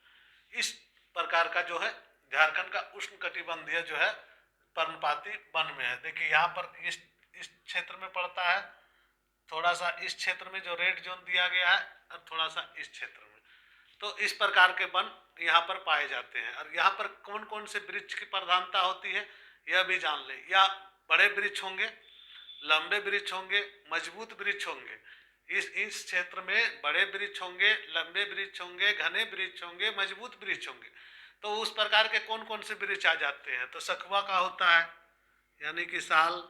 इस प्रकार का जो है झारखंड का उष्णकटिबंधीय जो है पर्णपाती वन में है। देखिए यहाँ पर इस क्षेत्र में पड़ता है, थोड़ा सा इस क्षेत्र में जो रेड जोन दिया गया है और थोड़ा सा इस क्षेत्र में। तो इस प्रकार के वन यहाँ पर पाए जाते हैं। और यहाँ पर कौन कौन से वृक्ष की प्रधानता होती है यह भी जान लें। या बड़े वृक्ष होंगे लंबे वृक्ष होंगे, मजबूत वृक्ष होंगे। इस क्षेत्र में बड़े वृक्ष होंगे, लंबे वृक्ष होंगे, घने वृक्ष होंगे, मजबूत वृक्ष होंगे। तो उस प्रकार के कौन कौन से वृक्ष आ जाते हैं? तो सखुआ का होता है, यानी कि साल,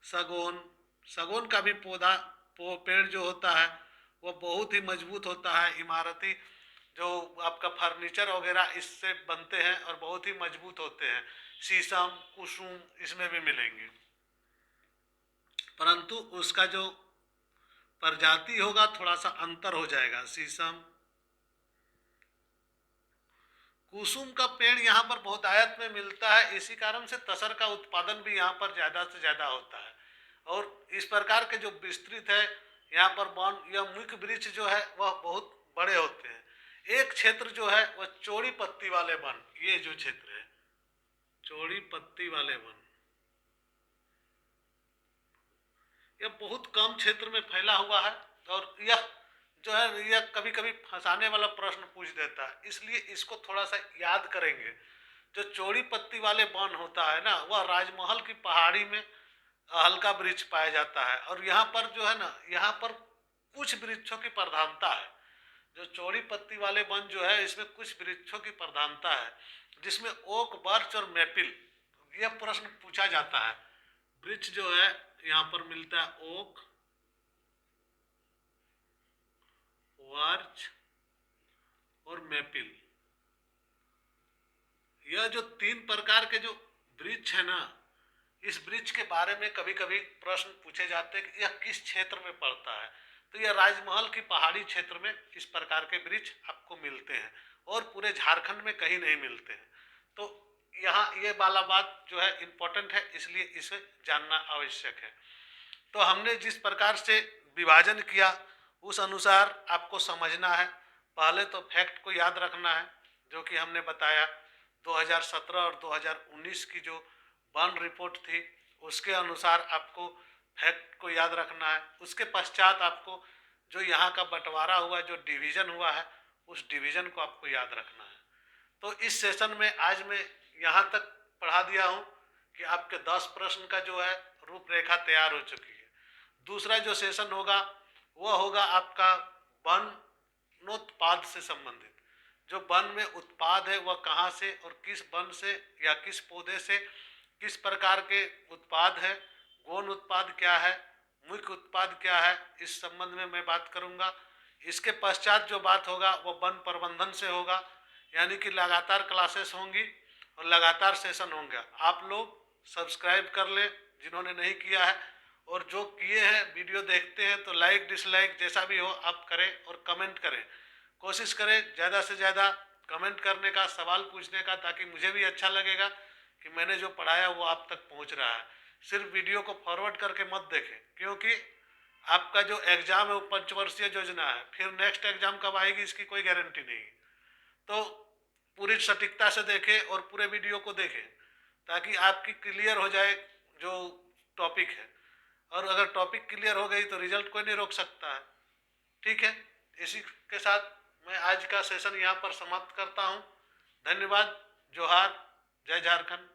सगोन। सगोन का भी पेड़ जो होता है वो बहुत ही मजबूत होता है, इमारती जो आपका फर्नीचर वगैरह इससे बनते हैं और बहुत ही मजबूत होते हैं। शीशम, कुसुम इसमें भी मिलेंगे, परंतु उसका जो प्रजाति होगा थोड़ा सा अंतर हो जाएगा। शीशम, कुसुम का पेड़ यहाँ पर बहुतायत में मिलता है, इसी कारण से तसर का उत्पादन भी यहाँ पर ज़्यादा से ज़्यादा होता है। और इस प्रकार के जो विस्तृत है यहाँ पर वन या मुख्य वृक्ष जो है वह बहुत बड़े होते हैं। एक क्षेत्र जो है वह चौड़ी पत्ती वाले वन, ये जो क्षेत्र है चौड़ी पत्ती वाले वन, यह बहुत कम क्षेत्र में फैला हुआ है। और यह जो है यह कभी कभी फंसाने वाला प्रश्न पूछ देता है, इसलिए इसको थोड़ा सा याद करेंगे। जो चौड़ी पत्ती वाले वन होता है ना, वह राजमहल की पहाड़ी में हल्का वृक्ष पाया जाता है। और यहाँ पर जो है ना, यहाँ पर कुछ वृक्षों की प्रधानता है। जो चौड़ी पत्ती वाले वन जो है इसमें कुछ वृक्षों की प्रधानता है, जिसमें ओक, बर्च और मैपिल। यह प्रश्न पूछा जाता है। वृक्ष जो है यहाँ पर मिलता है ओक, बर्च और मैपिल। यह जो तीन प्रकार के जो वृक्ष है ना, इस वृक्ष के बारे में कभी कभी प्रश्न पूछे जाते हैं कि यह किस क्षेत्र में पड़ता है। तो यह राजमहल की पहाड़ी क्षेत्र में इस प्रकार के वृक्ष आपको मिलते हैं और पूरे झारखंड में कहीं नहीं मिलते हैं। तो यहाँ ये वाला बात जो है इम्पोर्टेंट है, इसलिए इसे जानना आवश्यक है। तो हमने जिस प्रकार से विभाजन किया उस अनुसार आपको समझना है। पहले तो फैक्ट को याद रखना है, जो कि हमने बताया 2017 और 2019 की जो वन रिपोर्ट थी उसके अनुसार आपको फैक्ट को याद रखना है। उसके पश्चात आपको जो यहाँ का बंटवारा हुआ, जो डिवीज़न हुआ है, उस डिवीज़न को आपको याद रखना है। तो इस सेशन में आज मैं यहाँ तक पढ़ा दिया हूँ कि आपके 10 प्रश्न का जो है रूपरेखा तैयार हो चुकी है। दूसरा जो सेशन होगा वह होगा आपका वनोत्पाद से संबंधित। जो वन में उत्पाद है वह कहाँ से और किस वन से या किस पौधे से किस प्रकार के उत्पाद है, गौण उत्पाद क्या है, मुख्य उत्पाद क्या है, इस संबंध में मैं बात करूंगा। इसके पश्चात जो बात होगा वो वन प्रबंधन से होगा, यानी कि लगातार क्लासेस होंगी और लगातार सेशन होंगे। आप लोग सब्सक्राइब कर लें जिन्होंने नहीं किया है, और जो किए हैं वीडियो देखते हैं तो लाइक डिसलाइक जैसा भी हो आप करें और कमेंट करें। कोशिश करें ज़्यादा से ज़्यादा कमेंट करने का, सवाल पूछने का, ताकि मुझे भी अच्छा लगेगा कि मैंने जो पढ़ाया वो आप तक पहुंच रहा है। सिर्फ वीडियो को फॉरवर्ड करके मत देखें, क्योंकि आपका जो एग्ज़ाम है वो पंचवर्षीय योजना है, फिर नेक्स्ट एग्ज़ाम कब आएगी इसकी कोई गारंटी नहीं। तो पूरी सटीकता से देखें और पूरे वीडियो को देखें ताकि आपकी क्लियर हो जाए जो टॉपिक है। और अगर टॉपिक क्लियर हो गई तो रिजल्ट कोई नहीं रोक सकता है। ठीक है, इसी के साथ मैं आज का सेशन यहाँ पर समाप्त करता हूँ। धन्यवाद। जोहार। जय झारखंड।